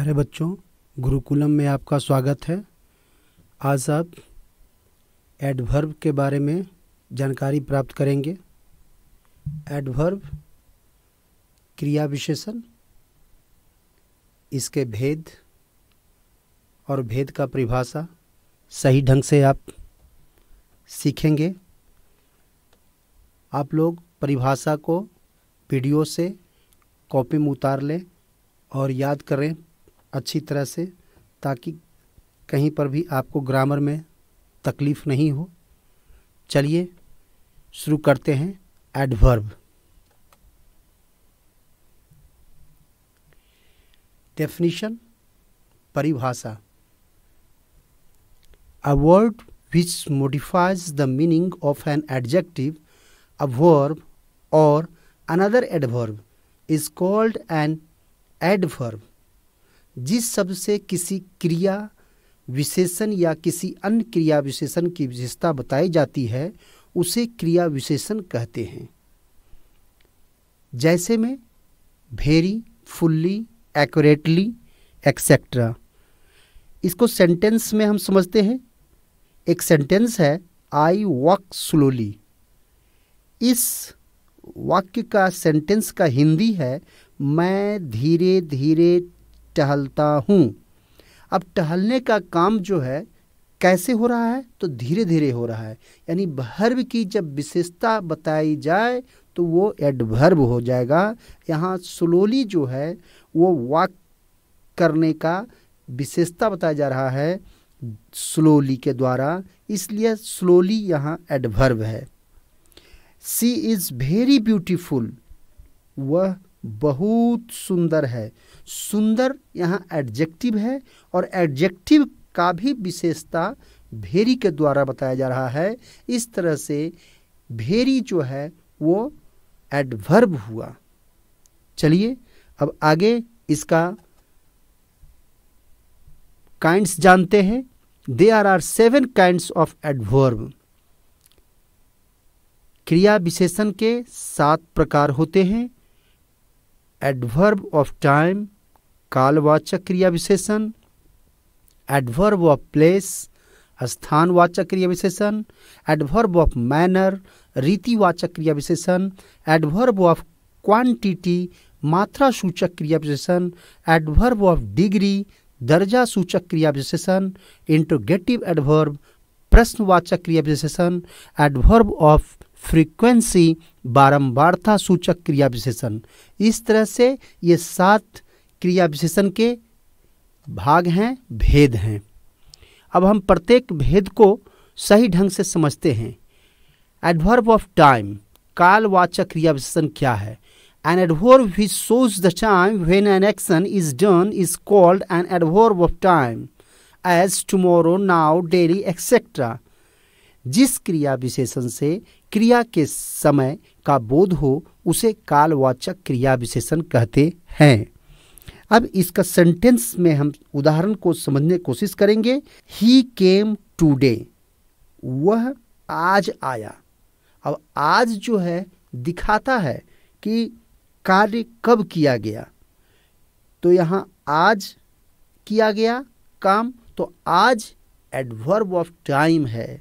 प्यारे बच्चों, गुरुकुलम में आपका स्वागत है। आज आप एडवर्ब के बारे में जानकारी प्राप्त करेंगे। एडवर्ब क्रिया विशेषण, इसके भेद और भेद का परिभाषा सही ढंग से आप सीखेंगे। आप लोग परिभाषा को वीडियो से कॉपी में उतार लें और याद करें अच्छी तरह से, ताकि कहीं पर भी आपको ग्रामर में तकलीफ़ नहीं हो। चलिए शुरू करते हैं। एडवर्ब। डेफिनेशन, परिभाषा। A word which modifies the meaning of an adjective, a verb or another adverb is called an adverb। जिस शब्द से किसी क्रिया विशेषण या किसी अन्य क्रिया विशेषण की विशेषता बताई जाती है उसे क्रिया विशेषण कहते हैं। जैसे में वेरी, फुल्ली, एक्यूरेटली, एक्सेट्रा। इसको सेंटेंस में हम समझते हैं। एक सेंटेंस है आई वॉक स्लोली। इस वाक्य का सेंटेंस का हिंदी है मैं धीरे धीरे टहलता हूँ। अब टहलने का काम जो है कैसे हो रहा है, तो धीरे धीरे हो रहा है। यानी वर्ब की जब विशेषता बताई जाए तो वो एडवर्ब हो जाएगा। यहाँ स्लोली जो है वो वॉक करने का विशेषता बताया जा रहा है स्लोली के द्वारा, इसलिए स्लोली यहाँ एडवर्ब है। She is very beautiful. वह बहुत सुंदर है। सुंदर यहाँ एडजेक्टिव है और एडजेक्टिव का भी विशेषता वेरी के द्वारा बताया जा रहा है। इस तरह से वेरी जो है वो एडवर्ब हुआ। चलिए अब आगे इसका काइंड्स जानते हैं। There are 7 kinds of adverb. क्रिया विशेषण के 7 प्रकार होते हैं। एडवर्ब ऑफ टाइम, कालवाचक क्रिया विशेषण। एडवर्ब ऑफ प्लेस, स्थानवाचक क्रिया विशेषण। एडवर्ब ऑफ मैनर, रीतिवाचक क्रिया विशेषण। एडवर्ब ऑफ क्वांटिटी, मात्रा सूचक क्रिया विशेषण। एडवर्ब ऑफ डिग्री, दर्जा सूचक क्रिया विशेषण। इंट्रोगेटिव एडवर्ब, प्रश्नवाचक क्रिया विशेषण। एडवर्ब ऑफ फ्रीक्वेंसी, बारंबारता सूचक क्रिया विशेषण। इस तरह से ये 7 क्रिया विशेषण के भाग हैं, भेद हैं। अब हम प्रत्येक भेद को सही ढंग से समझते हैं। एडवर्ब ऑफ टाइम, कालवाचक क्रिया विशेषण क्या है? An adverb which shows the time when an action is done is called an adverb of time, as tomorrow, now, daily, etc. जिस क्रिया विशेषण से क्रिया के समय का बोध हो उसे कालवाचक क्रिया विशेषण कहते हैं। अब इसका सेंटेंस में हम उदाहरण को समझने की कोशिश करेंगे। ही केम टुडे, वह आज आया। अब आज जो है दिखाता है कि कार्य कब किया गया, तो यहाँ आज किया गया काम, तो आज एडवर्ब ऑफ टाइम है।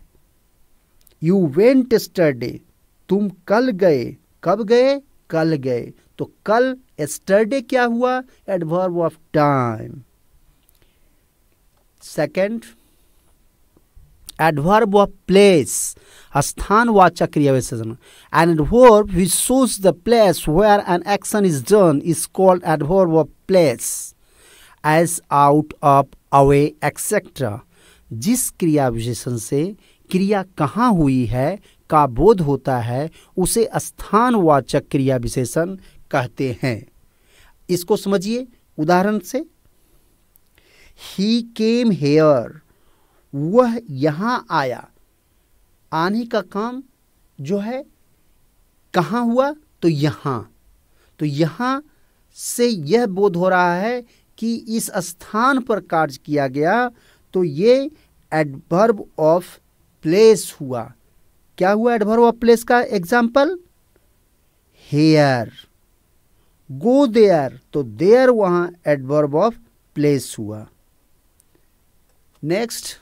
यू वेंट यस्टरडे, तुम कल गए। कब गए? कल गए। तो कल यस्टरडे क्या हुआ? Adverb of time. Second, adverb of place, स्थानवाचक क्रिया विशेषण। An adverb which shows the place where an action is done is called adverb of place, as, out, up, away, etcetera. जिस क्रिया विशेषण से क्रिया कहाँ हुई है का बोध होता है उसे स्थानवाचक क्रिया विशेषण कहते हैं। इसको समझिए उदाहरण से। ही केम हेयर, वह यहाँ आया। आने का काम जो है कहाँ हुआ? तो यहाँ। तो यहाँ से यह बोध हो रहा है कि इस स्थान पर कार्य किया गया, तो ये एडवर्ब ऑफ प्लेस हुआ। क्या हुआ एडवर्ब ऑफ प्लेस का एग्जाम्पल? हेयर। गो देयर, तो देयर वहाँ एडवर्ब ऑफ प्लेस हुआ। नेक्स्ट,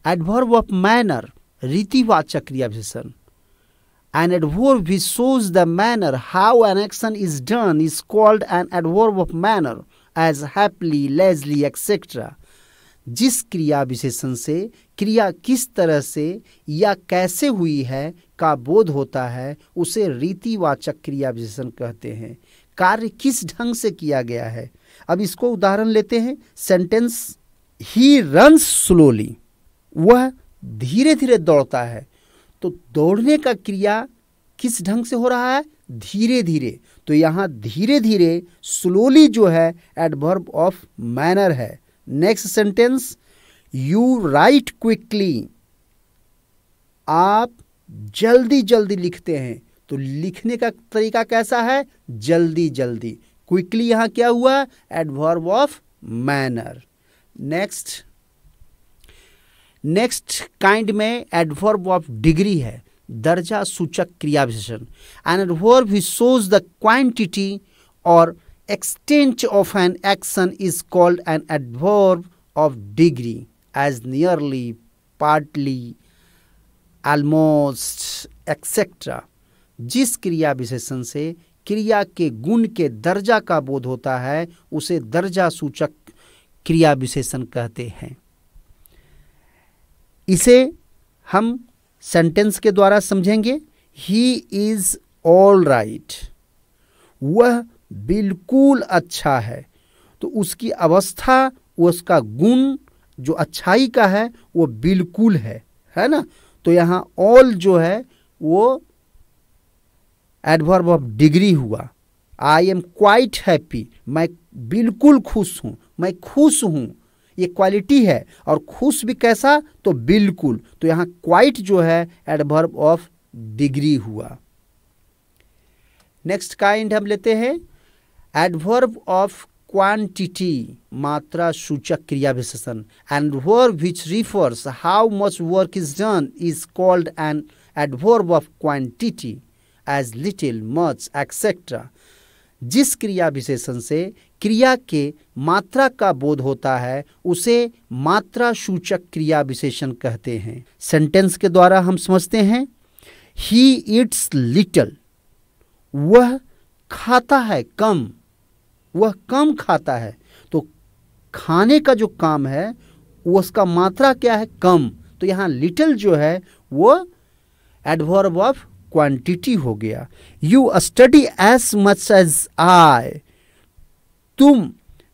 एडवर्ब ऑफ मैनर, रीतिवाचक क्रिया विशेषण। An adverb which shows the manner how an action is done is called an adverb of manner, as happily, lazily, etc. जिस क्रिया विशेषण से क्रिया किस तरह से या कैसे हुई है का बोध होता है उसे रीतिवाचक क्रिया विशेषण कहते हैं। कार्य किस ढंग से किया गया है। अब इसको उदाहरण लेते हैं। सेंटेंस, ही रन्स स्लोली, वह धीरे धीरे दौड़ता है। तो दौड़ने का क्रिया किस ढंग से हो रहा है, धीरे धीरे। तो यहां धीरे धीरे, स्लोली जो है एडवर्ब ऑफ मैनर है। Next sentence, you right quickly, आप जल्दी जल्दी लिखते हैं। तो लिखने का तरीका कैसा है, जल्दी जल्दी। क्विकली यहां क्या हुआ, adverb of manner. Next kind में एडवर्ब ऑफ डिग्री है, दर्जा सूचक क्रिया विशेषण। An adverb which shows the quantity और extent of an action is called an adverb of degree, as nearly, partly, almost, etc. जिस क्रिया विशेषण से क्रिया के गुण के दर्जा का बोध होता है उसे दर्जा सूचक क्रिया विशेषण कहते हैं। इसे हम सेंटेंस के द्वारा समझेंगे। ही इज ऑल राइट, वह बिल्कुल अच्छा है। तो उसकी अवस्था, उसका गुण जो अच्छाई का है वो बिल्कुल है ना। तो यहां ऑल जो है वो एडवर्ब ऑफ डिग्री हुआ। आई एम क्वाइट हैप्पी, मैं बिल्कुल खुश हूं, मैं खुश हूं, ये क्वालिटी है। और खुश भी कैसा, तो बिल्कुल। तो यहां क्वाइट जो है एडवर्ब ऑफ डिग्री हुआ। नेक्स्ट काइंड हम लेते हैं एडवर्ब ऑफ क्वांटिटी, मात्रा सूचक क्रिया विशेषण। Adverb which refers how much work is done is called an adverb of quantity, as little, much, etcetera. जिस क्रिया विशेषण से क्रिया के मात्रा का बोध होता है उसे मात्रा सूचक क्रिया विशेषण कहते हैं। सेंटेंस के द्वारा हम समझते हैं। ही ईट्स लिटिल, वह खाता है कम, वह कम खाता है। तो खाने का जो काम है उसका मात्रा क्या है, कम। तो यहां लिटिल जो है वो एडवर्ब ऑफ क्वांटिटी हो गया। You study as much as I, तुम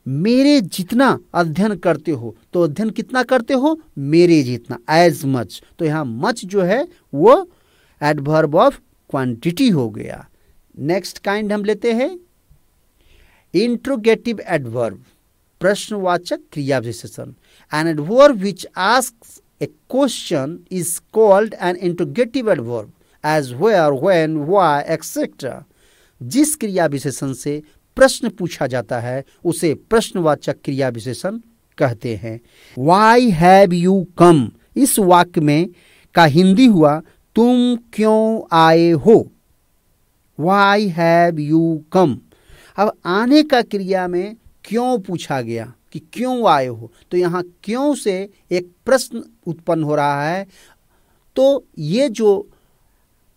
मेरे जितना अध्ययन करते हो। तो अध्ययन कितना करते हो, मेरे जितना, एज मच। तो यहां मच जो है वो एडवर्ब ऑफ क्वांटिटी हो गया। नेक्स्ट काइंड हम लेते हैं इंट्रोगेटिव एडवर्ब, प्रश्नवाचक क्रिया विशेषण। An adverb which asks a question is called an interrogative adverb, as where, when, why, etcetera. जिस क्रिया विशेषण से प्रश्न पूछा जाता है उसे प्रश्नवाचक क्रिया विशेषण कहते हैं। व्हाई हैव यू कम, इस वाक्य में का हिंदी हुआ तुम क्यों आए हो। Why have you come. अब आने का क्रिया में क्यों पूछा गया कि क्यों आए हो। तो यहां क्यों से एक प्रश्न उत्पन्न हो रहा है। तो ये जो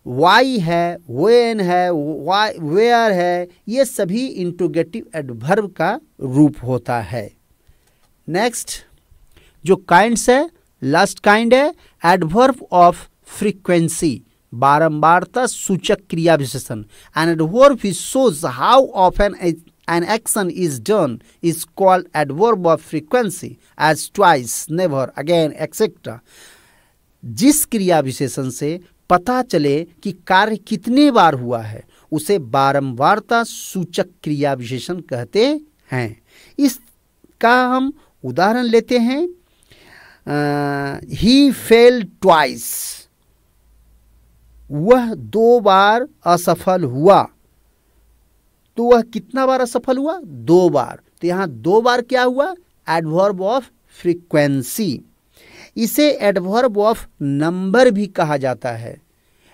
वाई है, व्हेन है, वेयर है, ये सभी इंट्रोगेटिव एडवर्ब का रूप होता है। नेक्स्ट जो काइंड्स है, लास्ट काइंड है एडवर्ब ऑफ फ्रीक्वेंसी, बारंबारता सूचक क्रिया विशेषण। An adverb which shows how often an action is done is called adverb of frequency, as twice, never, again, etc. जिस क्रिया विशेषण से पता चले कि कार्य कितने बार हुआ है उसे बारंबारता सूचक क्रिया विशेषण कहते हैं। इसका हम उदाहरण लेते हैं। ही फेल ट्वाइस, वह 2 बार असफल हुआ। तो वह कितना बार असफल हुआ, 2 बार। तो यहां 2 बार क्या हुआ, एडवर्ब ऑफ फ्रीक्वेंसी। इसे एडवर्ब ऑफ नंबर भी कहा जाता है।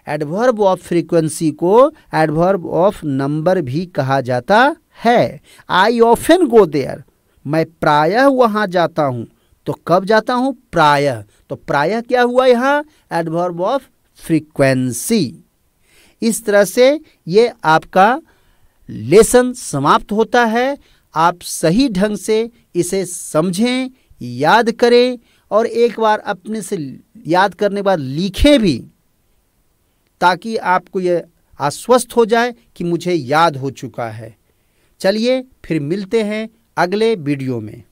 एडवर्ब ऑफ फ्रीक्वेंसी को एडवर्ब ऑफ नंबर भी कहा जाता है। आई ऑफन गो देयर, मैं प्रायः वहां जाता हूं। तो कब जाता हूं? प्रायः। तो प्रायः क्या हुआ यहां? Adverb of frequency. इस तरह से ये आपका लेसन समाप्त होता है। आप सही ढंग से इसे समझें, याद करें और एक बार अपने से याद करने के बाद लिखें भी, ताकि आपको यह आश्वस्त हो जाए कि मुझे याद हो चुका है। चलिए फिर मिलते हैं अगले वीडियो में।